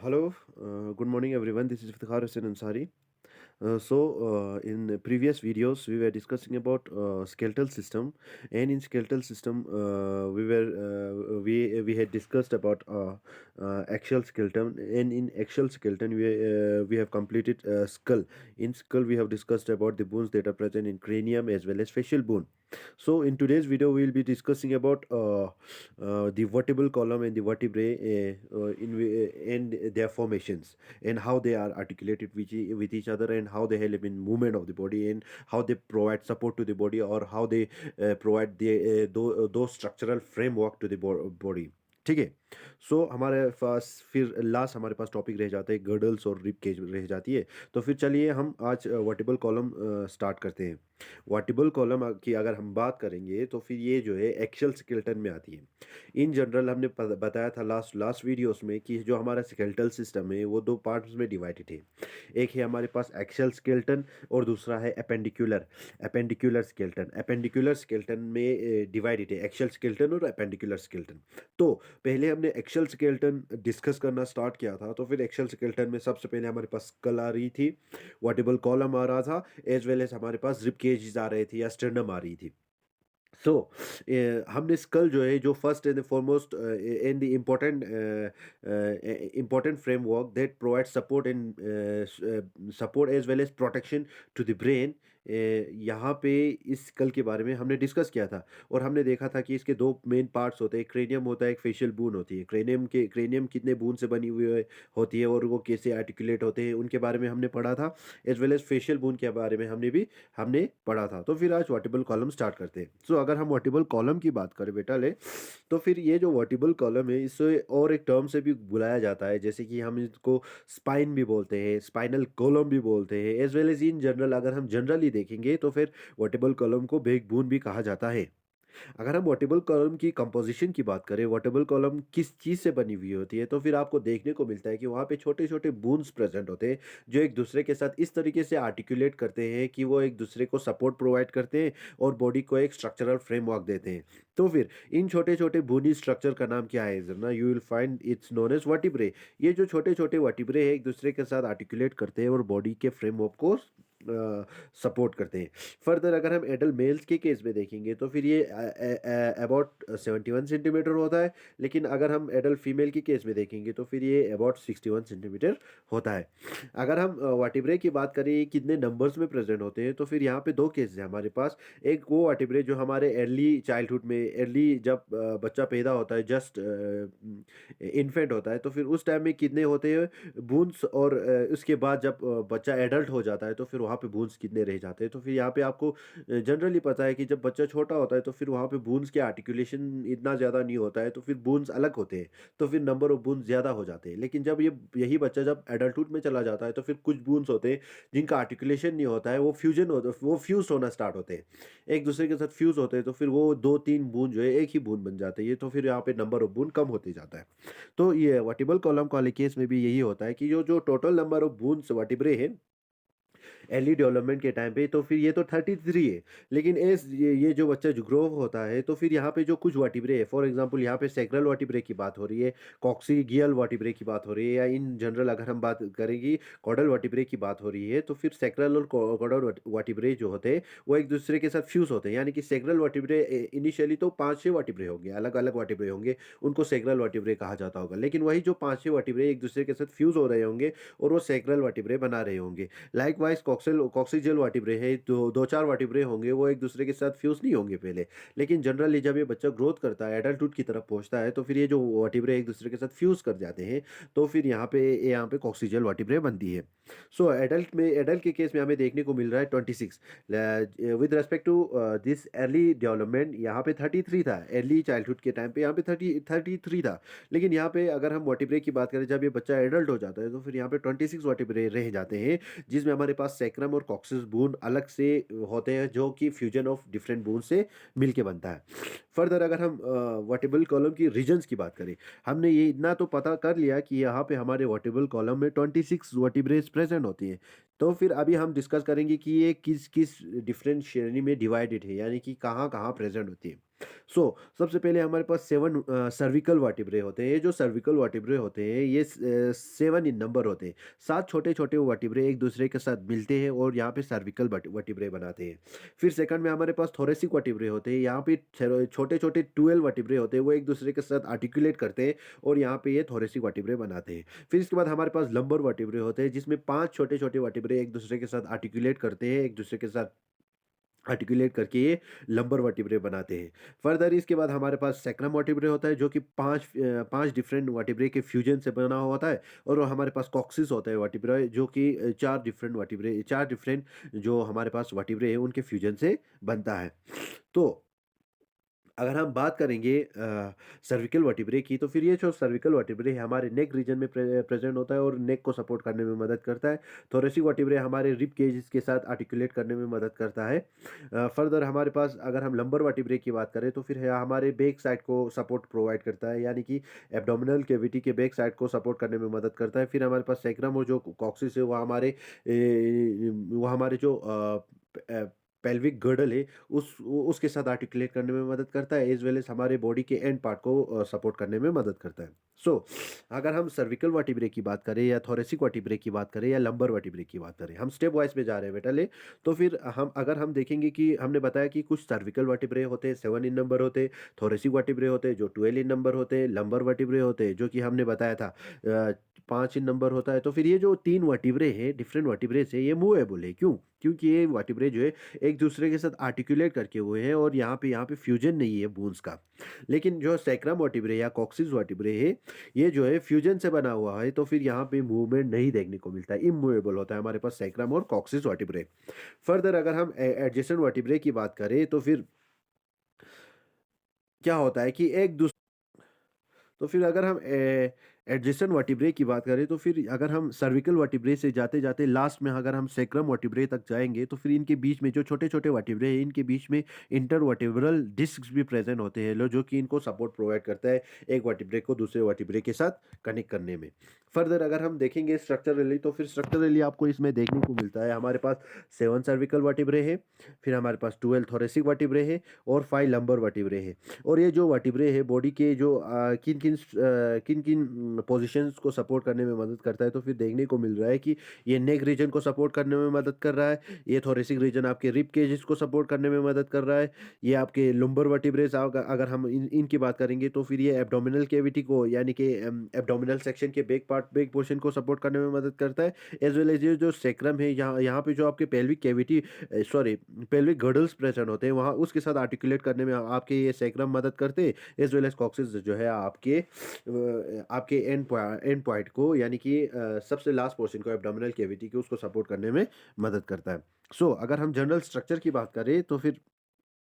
Hello, good morning everyone. This is Iftikhar Hussain Ansari. In previous videos, we were discussing about skeletal system, and in skeletal system, we had discussed about axial skeleton, and in axial skeleton, we have completed skull. In skull, we have discussed about the bones that are present in cranium as well as facial bone. So, in today's video, we will be discussing about the vertebral column and the vertebrae and their formations and how they are articulated with each other and how they help in movement of the body and how they provide support to the body or how they provide those structural framework to the body. ठीक है. सो हमारे पास फिर last हमारे पास topic रह जाता है girdles और rib cage रह जाती है. तो फिर चलिए हम आज वर्टिबल कॉलम स्टार्ट करते हैं. वर्टिबल कॉलम की अगर हम बात करेंगे तो फिर ये जो है एक्शियल स्केलेटन में आती है. इन जनरल हमने बताया था लास्ट लास्ट वीडियोस में कि जो हमारा स्केलेटल सिस्टम है वो दो पार्ट्स में डिवाइडेड है. एक है हमारे पास एक्शियल स्केलेटन और दूसरा है appendicular appendicular skeleton. Appendicular skeleton में डिवाइडेड है एक्शियल स्केलेटन और एपेंडिकुलर स्केलेटन. तो पहले हमने एक्शियल स्केलेटन डिस्कस करना स्टार्ट किया था. तो फिर एक्शियल स्केलेटन में सबसे पहले हमारे पास स्कल आ रही थी, वर्टिबल कॉलम आ रहा था, एज वेल एज हमारे पास रिब केजेस आ रहे थे या स्टर्नम आ रही थी. सो हमने स्कल जो है जो first and foremost in the important framework that provide support and support as well as protection to the brain. यहाँ पे इस स्कल के बारे में हमने डिस्कस किया था और हमने देखा था कि इसके दो मेन पार्ट्स होते हैं. क्रेनियम होता है, एक फेशियल बून होती है. क्रेनियम कितने बून से बनी हुई होती है और वो कैसे आर्टिकुलेट होते हैं उनके बारे में हमने पढ़ा था. एज वेल एज फेशियल बून के बारे में हमने पढ़ा था. तो फिर आज वर्टिबल कॉलम स्टार्ट करते हैं. सो अगर हम वर्टिबल कॉलम की बात करें बेटा ले, तो फिर ये जो वर्टिबल कॉलम है इसे और एक टर्म से भी बुलाया जाता है, जैसे कि हम इसको स्पाइन भी बोलते हैं, स्पाइनल कॉलम भी बोलते हैं. As well as in general अगर हम जनरली देखेंगे तो फिर वर्टिबल कॉलम को बैकबोन भी कहा जाता है. अगर हम वर्टिबल कॉलम की कंपोजिशन की बात करें, वर्टिबल कॉलम किस चीज़ से बनी हुई होती है, तो फिर आपको देखने को मिलता है कि वहाँ पे छोटे-छोटे बोन्स प्रेज़ेंट होते हैं, जो एक दूसरे के साथ इस तरीके से आर्टिकुलेट करते हैं कि वो एक दूसरे को सपोर्ट प्रोवाइड करते हैं और बॉडी को एक स्ट्रक्चरल फ्रेमवर्क देते हैं. तो फिर इन छोटे-छोटे बोनी स्ट्रक्चर का नाम क्या है ज़रा? You will find its known as vertebrae. ये जो छोटे-छोटे वर्टिब्रे हैं, एक दूसरे के साथ आर्टिकुलेट करते हैं और बॉडी के फ्रेमवर्क को सपोर्ट करते हैं. फर्दर अगर हम एडल्ट मेल्स के केस में देखेंगे तो फिर ये अबाउट 71 सेंटीमीटर होता है, लेकिन अगर हम एडल्ट फीमेल के केस में देखेंगे तो फिर ये अबाउट 61 सेंटीमीटर होता है. अगर हम वर्टिब्रे की बात करें कितने नंबर्स में प्रेजेंट होते हैं, तो फिर यहाँ पे दो केस है हमारे पास. एक वो वर्टिब्रे जो हमारे अर्ली चाइल्डहुड में, अर्ली जब बच्चा पैदा होता है, जस्ट इन्फेंट होता है, तो फिर उस टाइम में कितने होते हैं बूंस, और उसके बाद जब बच्चा एडल्ट हो जाता है तो फिर वहाँ पे बूंस कितने रह जाते हैं. तो फिर यहाँ पे आपको जनरली पता है कि जब बच्चा छोटा होता है तो फिर वहाँ पे बूंस के आर्टिकुलेशन इतना ज़्यादा नहीं होता है, तो फिर बूंस अलग होते हैं, तो फिर नंबर ऑफ बूंस ज़्यादा हो जाते हैं. लेकिन जब यही बच्चा जब एडल्टहुड में चला जाता है तो फिर कुछ बूंस होते हैं जिनका आर्टिकुलेशन नहीं होता है, वो फ्यूज होना स्टार्ट होते हैं, एक दूसरे के साथ फ्यूज होते हैं, तो फिर वो दो तीन बूंद जो है एक ही बूंद बन जाते हैं. तो फिर यहाँ पे नंबर ऑफ बूंद कम होते जाता है. तो ये वर्टिबल कॉलम वाले केस में भी यही होता है कि जो जो total number of boons vertebrae है अर्ली डेवलपमेंट के टाइम पे, तो फिर ये तो 33 है. लेकिन एज ये जो बच्चा जो ग्रो होता है तो फिर यहाँ पे जो कुछ वर्टिब्रे है, फॉर एग्जांपल यहाँ पे सैक्रल वर्टिब्रे की बात हो रही है, कॉक्सिगियल वर्टिब्रे की बात हो रही है, या इन जनरल अगर हम बात करेंगे कॉडल वर्टिब्रे की बात हो रही है, तो फिर सैक्रल और कॉडल वर्टिब्रे जो होते हैं वो एक दूसरे के साथ फ्यूज होते हैं. यानी कि सैक्रल वर्टिब्रे इनिशियली तो 5-6 वर्टिब्रे होंगे, अलग अलग वर्टिब्रे होंगे, उनको सैक्रल वर्टिब्रे कहा जाता होगा. लेकिन वही जो 5-6 वर्टिब्रे एक दूसरे के साथ फ्यूज हो रहे होंगे और वो सैक्रल वर्टिब्रे बना रहे होंगे. लाइकवाइज कॉक्सिजियल वर्टिब्रे है, तो दो चार वर्टिब्रे होंगे, वो एक दूसरे के साथ फ्यूज नहीं होंगे पहले. लेकिन जनरली जब ये बच्चा ग्रोथ करता है, एडल्टहुड की तरफ पहुंचता है, तो फिर ये जो वर्टिब्रे एक दूसरे के साथ फ्यूज कर जाते हैं, तो फिर यहाँ पे कॉक्सिजियल वर्टिब्रे बनती है. सो एडल्ट के केस में हमें देखने को मिल रहा है 26. With respect to this early development यहाँ पे 33 था, अर्ली चाइल्डहुड के टाइम पे यहाँ पे 33 था. लेकिन यहाँ पे अगर हम वर्टिब्रे की बात करें, जब ये बच्चा एडल्ट हो जाता है तो फिर यहाँ पे 26 वर्टिब्रे रह जाते हैं, जिसमें हमारे पास सैक्रम और कॉक्सिस बोन अलग से होते हैं, जो कि फ्यूजन ऑफ डिफरेंट बोन से मिलके बनता है. फर्दर अगर हम वर्टिबल कॉलम की रीजन्स की बात करें, हमने ये इतना तो पता कर लिया कि यहाँ पे हमारे वर्टिबल कॉलम में 26 वर्टिब्रेज प्रेजेंट होती हैं. तो फिर अभी हम डिस्कस करेंगे कि ये किस किस डिफरेंट श्रेणी में डिवाइडेड है, यानी कि कहाँ कहाँ प्रेजेंट होती है. सबसे पहले हमारे पास 7 सर्विकल वर्टिब्रे होते हैं। ये जो सर्विकल वर्टिब्रे होते हैं, ये 7 इन नंबर होते हैं। 7 छोटे-छोटे वर्टिब्रे एक दूसरे के साथ मिलते हैं और यहाँ पे सर्विकल वर्टिब्रे बनाते हैं। फिर सेकंड में हमारे पास थोरेसिक वर्टिब्रे होते हैं। यहाँ पे छोटे-छोटे 12 वर्टिब्रे होते हैं, वो एक दूसरे के साथ आर्टिकुलेट करते हैं और यहाँ पे ये थोरेसिक वर्टिब्रे बनाते हैं। फिर इसके बाद हमारे पास लंबर वर्टिब्रे होते हैं, जिसमें 5 छोटे-छोटे वर्टिब्रे एक दूसरे के साथ आर्टिकुलेट करते हैं, एक दूसरे के साथ आर्टिकुलेट करके ये लंबर वर्टिब्रे बनाते हैं। फर्दर इसके बाद हमारे पास सैक्रम वर्टिब्रे होता है, जो कि 5 डिफरेंट वर्टिब्रे के फ्यूजन से बना हुआ होता है। और हमारे पास कॉक्सिस होता है वर्टिब्रा, जो कि 4 डिफरेंट जो हमारे पास वर्टिब्रे हैं उनके फ्यूजन से बनता है। तो अगर हम बात करेंगे सर्विकल वर्टिब्रे की, तो फिर ये जो सर्विकल वर्टिब्रे है हमारे नेक रीजन में प्रेजेंट होता है और नेक को सपोर्ट करने में मदद करता है। थोरेसिक वर्टिब्रे हमारे रिब केजेस के साथ आर्टिकुलेट करने में मदद करता है। फर्दर हमारे पास अगर हम लंबर वर्टिब्रे की बात करें, तो फिर है हमारे बैक साइड को सपोर्ट प्रोवाइड करता है, यानी कि एब्डोमिनल कैविटी के बैक साइड को सपोर्ट करने में मदद करता है। फिर हमारे पास सैक्रम और जो कॉक्सिस है वो हमारे जो पेल्विक गर्डल है उसके साथ आर्टिकुलेट करने में मदद करता है, एज वेल एज हमारे बॉडी के एंड पार्ट को सपोर्ट करने में मदद करता है। सो अगर हम सर्विकल वर्टिब्रे की बात करें या थोरेसिक वर्टिब्रे की बात करें या लंबर वर्टिब्रे की बात करें, हम स्टेप वाइज में जा रहे हैं बेटा ले। तो फिर हम देखेंगे कि हमने बताया कि कुछ सर्विकल वर्टिब्रे होते हैं, 7 इन नंबर होते हैं। थोरेसिक वर्टिब्रे होते हैं जो 12 इन नंबर होते हैं। लंबर वर्टिब्रे होते हैं जो कि हमने बताया था 5 इन नंबर होता है। तो फिर ये जो 3 वर्टिब्रे हैं, डिफरेंट वर्टिब्रे से, ये मूवेबल है। क्यों? क्योंकि ये वर्टिब्रे जो है एक दूसरे के साथ आर्टिकुलेट करके हुए हैं और यहाँ पे फ्यूजन नहीं है बोन्स का। लेकिन जो सैक्रम वर्टिब्रे या कॉक्सिस वर्टिब्रे है, ये जो है फ्यूजन से बना हुआ है, तो फिर यहाँ पे मूवमेंट नहीं देखने को मिलता है, इमूवेबल होता है हमारे पास सैक्रम और कॉक्सिस वर्टिब्रे। फर्दर अगर हम एडजेसेंट वर्टिब्रे की बात करें, तो फिर क्या होता है कि एक दूसरे तो फिर अगर हम एडजेसेंट वर्टिब्रे की बात करें, तो फिर अगर हम सर्विकल वर्टिब्रे से जाते-जाते लास्ट में अगर हम सैक्रम वर्टिब्रे तक जाएँगे, तो फिर इनके बीच में जो छोटे-छोटे वर्टिब्रे हैं, इनके बीच में इंटरवर्टिब्रल डिस्क्स भी प्रेज़ेंट होते हैं, लो जो कि इनको सपोर्ट प्रोवाइड करता है, एक वर्टिब्रे को दूसरे वर्टिब्रे के साथ कनेक्ट करने में। फर्दर अगर हम देखेंगे स्ट्रक्चरली, तो फिर स्ट्रक्चरली आपको इसमें देखने को मिलता है हमारे पास 7 सर्विकल वर्टिब्रे हैं, फिर हमारे पास 12 थोरेसिक वर्टिब्रे हैं और 5 लंबर वर्टिब्रे हैं। और ये जो वर्टिब्रे है बॉडी के जो किन-किन पोज़ीशंस को सपोर्ट करने में मदद करता है, तो फिर देखने को मिल रहा है कि ये नेक रीजन को सपोर्ट करने में मदद कर रहा है, ये थोरेसिक रीजन आपके रिब केजेस को सपोर्ट करने में मदद कर रहा है, ये आपके लुम्बर वर्टिब्रेस अगर हम इनकी बात करेंगे, तो फिर ये एब्डोमिनल कैविटी को, यानी कि एब्डोमिनल सेक्शन के बैक पोर्शन को सपोर्ट करने में मदद करता है, एज़ वेल एज़ ये जो सैक्रम है, यहाँ यहाँ पे जो आपके pelvic cavity sorry pelvic girdles present होते हैं, वहाँ उसके साथ आर्टिकुलेट करने में आपके ये सैक्रम मदद करते हैं, एज़ वेल एज़ कॉक्सिस जो है आपके एंड पॉइंट को, यानी कि सबसे लास्ट पोर्शन को, एब्डोमिनल कैविटी को, उसको सपोर्ट करने में मदद करता है। अगर हम जनरल स्ट्रक्चर की बात करें, तो फिर